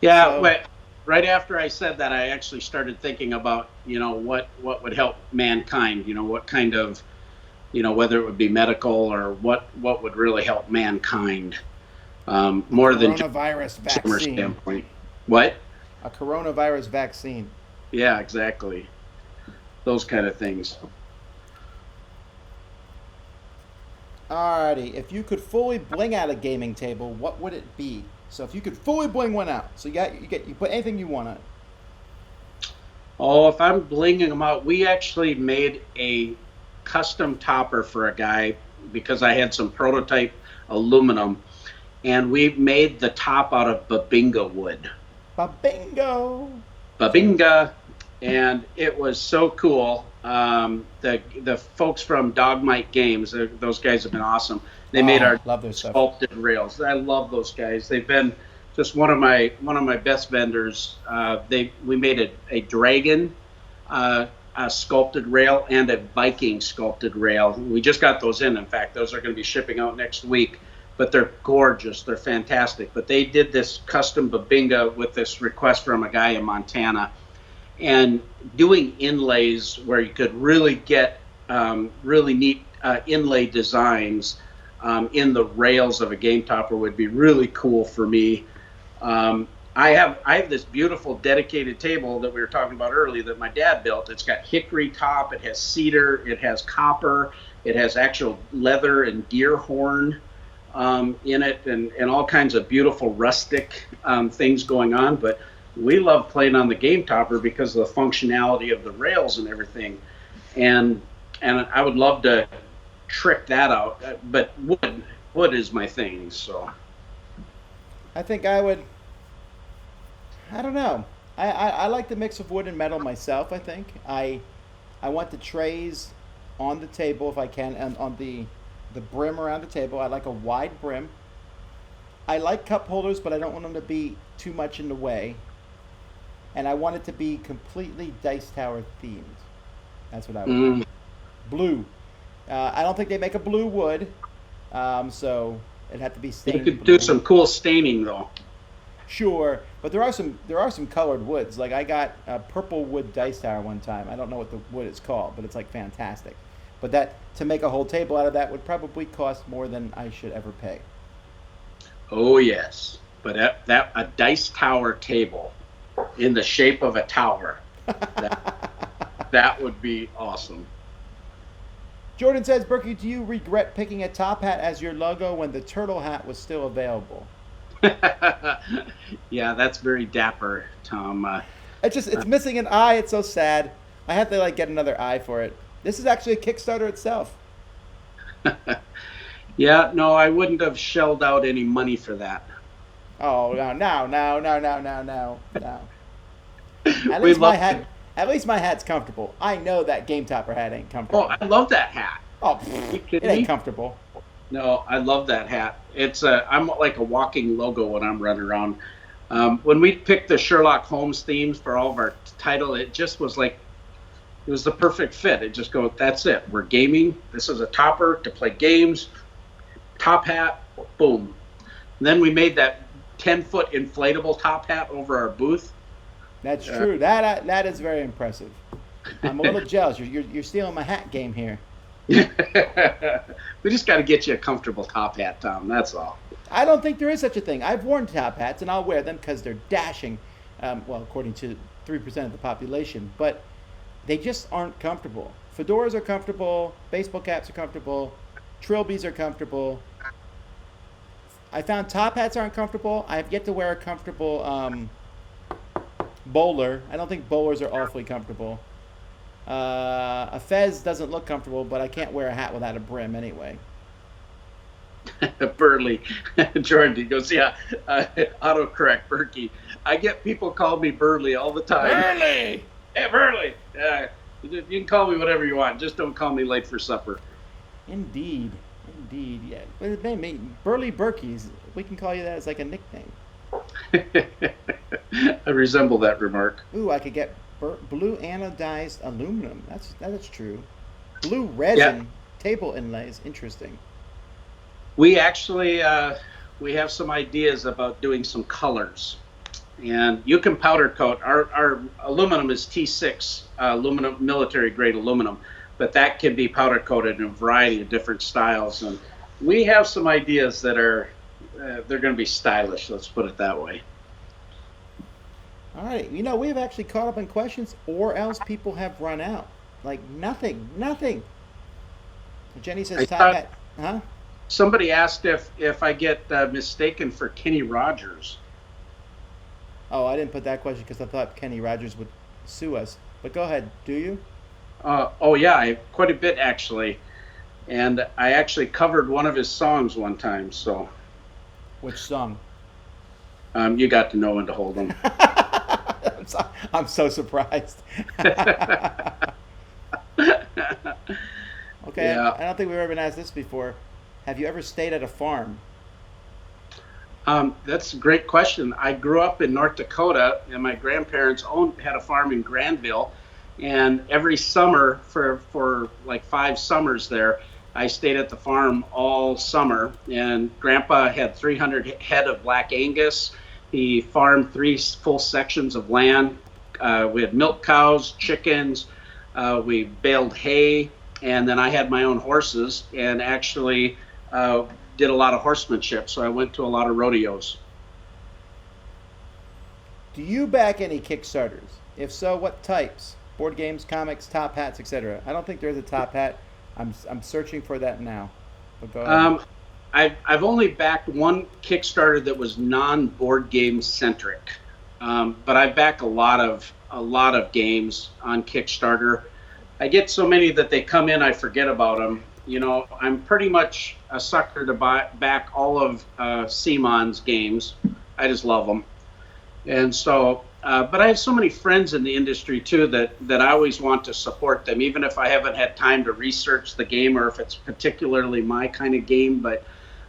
Yeah, So- right after I said that, I actually started thinking about, what would help mankind, what kind of, whether it would be medical or what would really help mankind, more than just Coronavirus a consumer vaccine. standpoint. What? A coronavirus vaccine. Yeah, exactly. Those kind of things. Alrighty, if you could fully bling out a gaming table, what would it be? So if you could fully bling one out, so you put anything you want on it. Oh, if I'm blinging them out, we actually made a custom topper for a guy because I had some prototype aluminum, and we made the top out of babinga wood. Babingo! Babinga, and it was so cool. The folks from Dogmite Games, those guys have been awesome. They made our love their stuff. sculpted rails. I love those guys. They've been just one of my best vendors. We made a dragon, a sculpted rail, and a Viking sculpted rail. We just got those in. In fact, those are going to be shipping out next week. But they're gorgeous. They're fantastic. But they did this custom babinga with this request from a guy in Montana, and doing inlays where you could really get really neat inlay designs in the rails of a game topper would be really cool for me. I have this beautiful dedicated table that we were talking about earlier that my dad built. It's got hickory top, it has cedar, it has copper, it has actual leather and deer horn in it, and all kinds of beautiful rustic things going on. But we love playing on the game topper because of the functionality of the rails and everything. And I would love to trick that out, but wood is my thing. So I think I would. I don't know. I like the mix of wood and metal myself. I think I want the trays on the table if I can, and on the brim around the table. I like a wide brim. I like cup holders, but I don't want them to be too much in the way. And I want it to be completely Dice Tower themed. That's what I would want. Blue. I don't think they make a blue wood, so it'd have to be stained. you could blue. do some cool staining though. Sure, but there are some colored woods. Like I got a purple wood Dice Tower one time. I don't know what the wood is called, but it's like fantastic. But that to make a whole table out of that would probably cost more than I should ever pay. Oh yes, but a Dice Tower table in the shape of a tower, that would be awesome. Jordan says, Berkey, do you regret picking a top hat as your logo when the turtle hat was still available? Yeah, that's very dapper, Tom. It's missing an eye. It's so sad. I have to get another eye for it. This is actually a Kickstarter itself. Yeah, no, I wouldn't have shelled out any money for that. Oh no. At We least my love hat. At least my hat's comfortable. I know that Game Topper hat ain't comfortable. Oh, I love that hat. Oh, You it kidding ain't me? comfortable. No, I love that hat. I'm like a walking logo when I'm running around. When we picked the Sherlock Holmes themes for all of our title, it just was like, it was the perfect fit. It just goes, that's it. We're gaming. This is a topper to play games. Top hat, boom. And then we made that 10-foot inflatable top hat over our booth. That's true. That is very impressive. I'm a little jealous. You're stealing my hat game here. We just got to get you a comfortable top hat, Tom. That's all. I don't think there is such a thing. I've worn top hats, and I'll wear them because they're dashing. Well, according to 3% of the population, but they just aren't comfortable. Fedoras are comfortable. Baseball caps are comfortable. Trilbies are comfortable. I found top hats aren't comfortable. I have yet to wear a comfortable bowler. I don't think bowlers are awfully comfortable. A fez doesn't look comfortable, but I can't wear a hat without a brim anyway. Burley, Jordan, he goes, yeah, autocorrect, Berkey. I get people call me Burley all the time. Burley! Hey, Burley! You can call me whatever you want. Just don't call me late for supper. Indeed, yeah. But maybe Burley Berkeys. We can call you that as like a nickname. I resemble that remark. Ooh, I could get blue anodized aluminum. That's true. Blue resin table inlays. Interesting. We actually some ideas about doing some colors, and you can powder coat. Our aluminum is T6 aluminum, military grade aluminum, but that can be powder coated in a variety of different styles. And we have some ideas that are they're going to be stylish. Let's put it that way. All right. We've actually caught up in questions, or else people have run out. Like nothing. Jenny says top hat. Huh? Somebody asked if I get mistaken for Kenny Rogers. Oh, I didn't put that question because I thought Kenny Rogers would sue us. But go ahead. Do you? Oh yeah, quite a bit actually. And I actually covered one of his songs one time. So. Which song? You got to know when to hold them. I'm so surprised. Okay, Yeah. I don't think we've ever been asked this before. Have you ever stayed at a farm? That's a great question. I grew up in North Dakota, and my grandparents had a farm in Granville. And every summer, for like 5 summers there, I stayed at the farm all summer. And Grandpa had 300 head of Black Angus. He farmed 3 full sections of land. We had milk cows, chickens. We baled hay. And then I had my own horses and actually did a lot of horsemanship. So I went to a lot of rodeos. Do you back any Kickstarters? If so, what types? Board games, comics, top hats, etc. I don't think there's a top hat. I'm searching for that now. But go ahead. I've only backed one Kickstarter that was non-board game centric, but I back a lot of games on Kickstarter. I get so many that they come in, I forget about them. I'm pretty much a sucker to back all of CMON's games. I just love them. And so, but I have so many friends in the industry too that I always want to support them, even if I haven't had time to research the game or if it's particularly my kind of game. But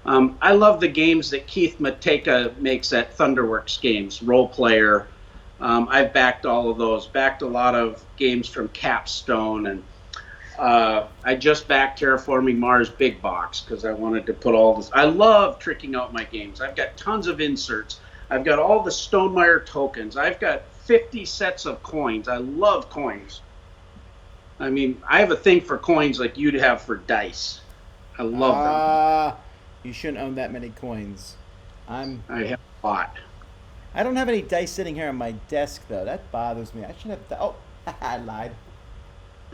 I love the games that Keith Mateka makes at Thunderworks Games, Role Player. I've backed all of those, backed a lot of games from Capstone, and I just backed Terraforming Mars Big Box because I wanted to put all this. I love tricking out my games. I've got tons of inserts. I've got all the Stonemaier tokens. I've got 50 sets of coins. I love coins. I mean, I have a thing for coins like you'd have for dice. I love them. You shouldn't own that many coins. I have a lot. I don't have any dice sitting here on my desk though. That bothers me. I should have. Oh, I lied.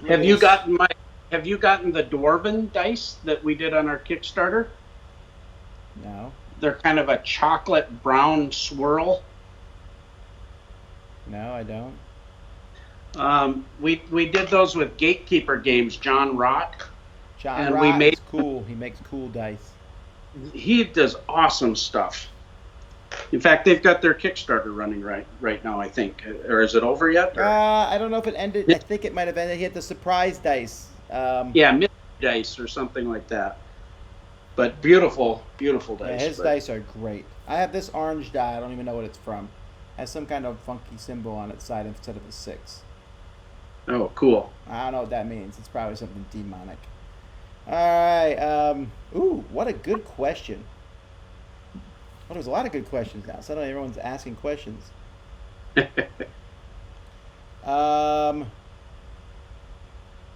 Have you gotten the Dwarven dice that we did on our Kickstarter? No. They're kind of a chocolate brown swirl. No, I don't. We did those with Gatekeeper Games, John Rott. John Rott is cool. He makes cool dice. He does awesome stuff. In fact, they've got their Kickstarter running right now, I think. Or is it over yet? I don't know if it ended. I think it might have ended. He had the surprise dice. Yeah, mystery dice or something like that. But beautiful dice. Yeah, his dice are great. I have this orange die. I don't even know what it's from. It has some kind of funky symbol on its side instead of a 6. Oh, cool. I don't know what that means. It's probably something demonic. All right. Ooh, what a good question. Well, there's a lot of good questions now. Suddenly everyone's asking questions.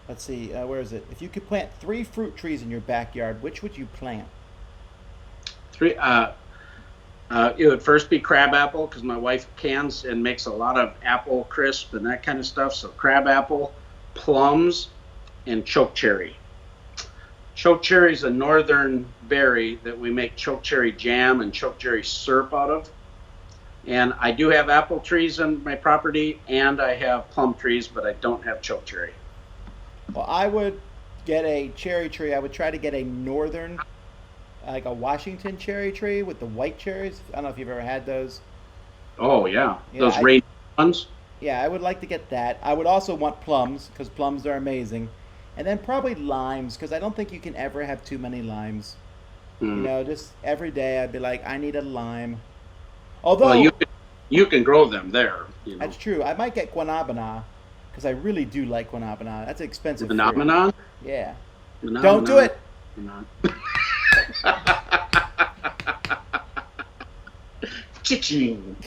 Let's see. Where is it? If you could plant 3 fruit trees in your backyard, which would you plant? 3. It would first be crabapple because my wife cans and makes a lot of apple crisp and that kind of stuff. So crabapple, plums, and chokecherry. Chokecherry is a northern berry that we make chokecherry jam and chokecherry syrup out of. And I do have apple trees on my property, and I have plum trees, but I don't have chokecherry. Well, I would get a cherry tree. I would try to get a northern, like a Washington cherry tree with the white cherries. I don't know if you've ever had those. Oh, yeah. Those rain ones? Yeah, I would like to get that. I would also want plums because plums are amazing. And then probably limes, because I don't think you can ever have too many limes. Just every day I'd be like, I need a lime. Although you can grow them there. That's true. I might get guanabana, because I really do like guanabana. That's expensive. Phenomenon? Yeah. Don't do it. Cha-ching.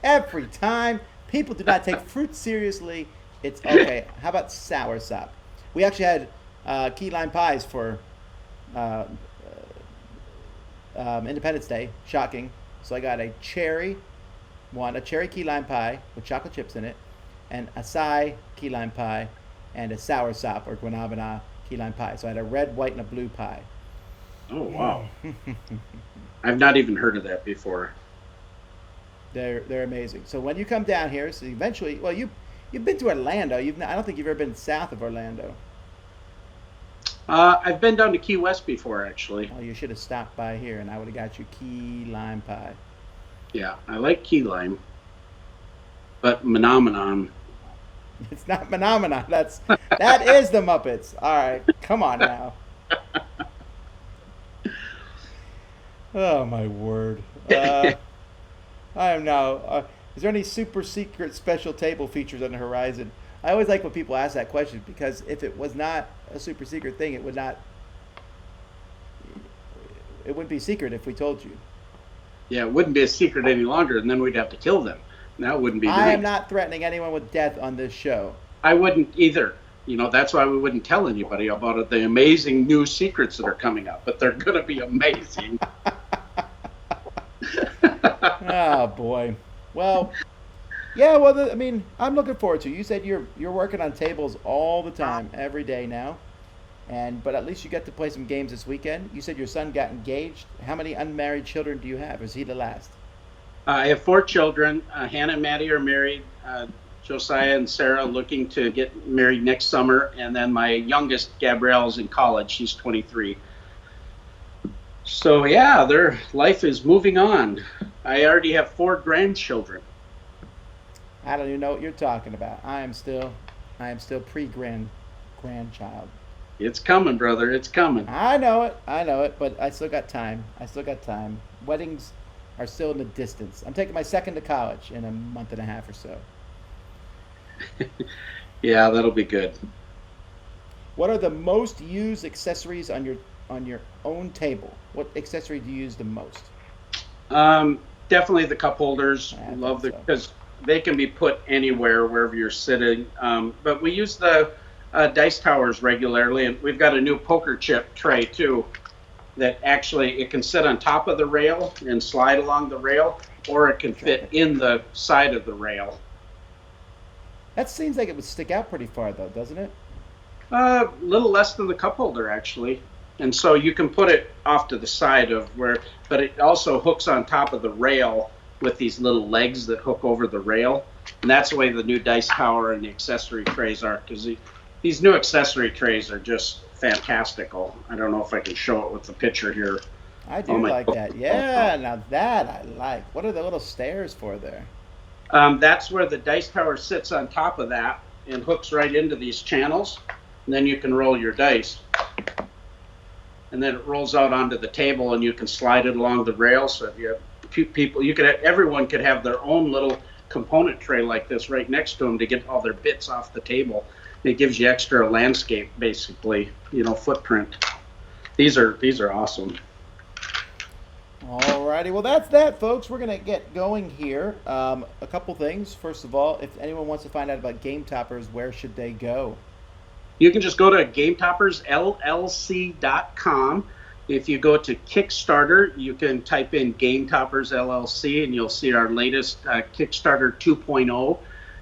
Every time. People do not take fruit seriously. It's okay. How about sour sop? We actually had key lime pies for uh, Independence Day. Shocking. So I got a cherry key lime pie with chocolate chips in it, and acai key lime pie, and a sour sop or guanabana key lime pie. So I had a red, white, and a blue pie. Oh, wow. I've not even heard of that before. They're amazing. So when you come down here, so eventually, well, you've been to Orlando. I don't think you've ever been south of Orlando. I've been down to Key West before, actually. Well, you should have stopped by here, and I would have got you key lime pie. Yeah, I like key lime, but phenomenon. It's not phenomenon. That is the Muppets. All right, come on now. Oh my word. I am now. Is there any super secret special table features on the horizon? I always like when people ask that question, because if it was not a super secret thing, it wouldn't be secret if we told you. Yeah, it wouldn't be a secret any longer, and then we'd have to kill them. That wouldn't be I nice. am not threatening anyone with death on this show. I wouldn't either. You know, that's why we wouldn't tell anybody about the amazing new secrets that are coming up, but they're going to be amazing. Oh boy. Well, yeah. Well, I mean, I'm looking forward to it. You said you're working on tables all the time, every day now, but at least you get to play some games this weekend. You said your son got engaged. How many unmarried children do you have? Is he the last? I have 4 children. Hannah and Maddie are married. Josiah and Sarah looking to get married next summer, and then my youngest, Gabrielle's in college. She's 23. So yeah, their life is moving on. I already have 4 grandchildren. I don't even know what you're talking about. I am still grandchild. It's coming, brother. It's coming. I know it, but I still got time. Weddings are still in the distance. I'm taking my second to college in a month and a half or so. Yeah, that'll be good. What are the most used accessories on your own table? What accessory do you use the most? Definitely the cup holders. I Love think so. because they can be put anywhere, wherever you're sitting. But we use the dice towers regularly, and we've got a new poker chip tray too. That actually it can sit on top of the rail and slide along the rail, or it can fit in the side of the rail. That seems like it would stick out pretty far, though, doesn't it? A little less than the cup holder, actually. And so you can put it off to the side of but it also hooks on top of the rail with these little legs that hook over the rail. And that's the way the new dice tower and the accessory trays are, because these new accessory trays are just fantastical. I don't know if I can show it with the picture here. I do like that. Yeah, now that I like. What are the little stairs for there? That's where the dice tower sits on top of that and hooks right into these channels. And then you can roll your dice. And then it rolls out onto the table, and you can slide it along the rail. So if you have people, everyone could have their own little component tray like this right next to them to get all their bits off the table. It gives you extra landscape, basically, footprint. These are awesome. Alrighty, well that's that, folks. We're gonna get going here. A couple things. First of all, if anyone wants to find out about Gametoppers, where should they go? You can just go to GametoppersLLC.com. If you go to Kickstarter, you can type in Gametoppers LLC, and you'll see our latest Kickstarter 2.0,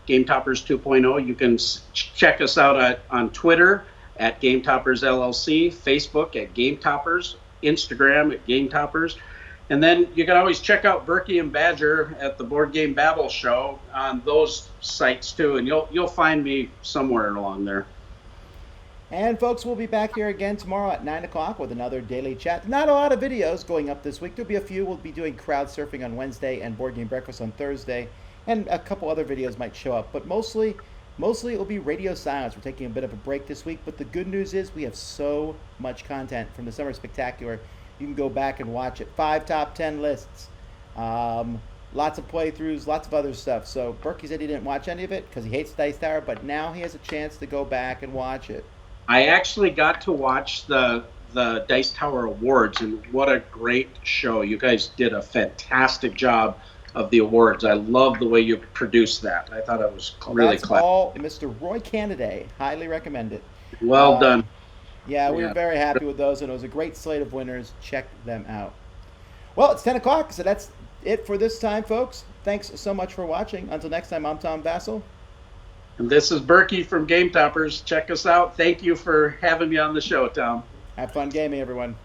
Gametoppers 2.0. You can check us out on Twitter at Gametoppers LLC, Facebook at Gametoppers, Instagram at Gametoppers. And then you can always check out Berkey and Badger at the Board Game Babble Show on those sites too, and you'll find me somewhere along there. And folks, we'll be back here again tomorrow at 9 o'clock with another daily chat. Not a lot of videos going up this week. There'll be a few. We'll be doing crowd surfing on Wednesday and Board Game Breakfast on Thursday. And a couple other videos might show up. But mostly it will be radio silence. We're taking a bit of a break this week. But the good news is we have so much content from the Summer Spectacular. You can go back and watch it. 5 top 10 lists. Lots of playthroughs, lots of other stuff. So Berkey said he didn't watch any of it because he hates Dice Tower. But now he has a chance to go back and watch it. I actually got to watch the Dice Tower Awards, and what a great show. You guys did a fantastic job of the awards. I love the way you produced that. I thought it was really That's clever. all Mr. Roy Canada. Highly recommend it. Well done. Yeah, we were very happy with those, and it was a great slate of winners. Check them out. Well, it's 10 o'clock, so that's it for this time, folks. Thanks so much for watching. Until next time, I'm Tom Vasel. And this is Berkey from Gametoppers. Check us out. Thank you for having me on the show, Tom. Have fun gaming, everyone.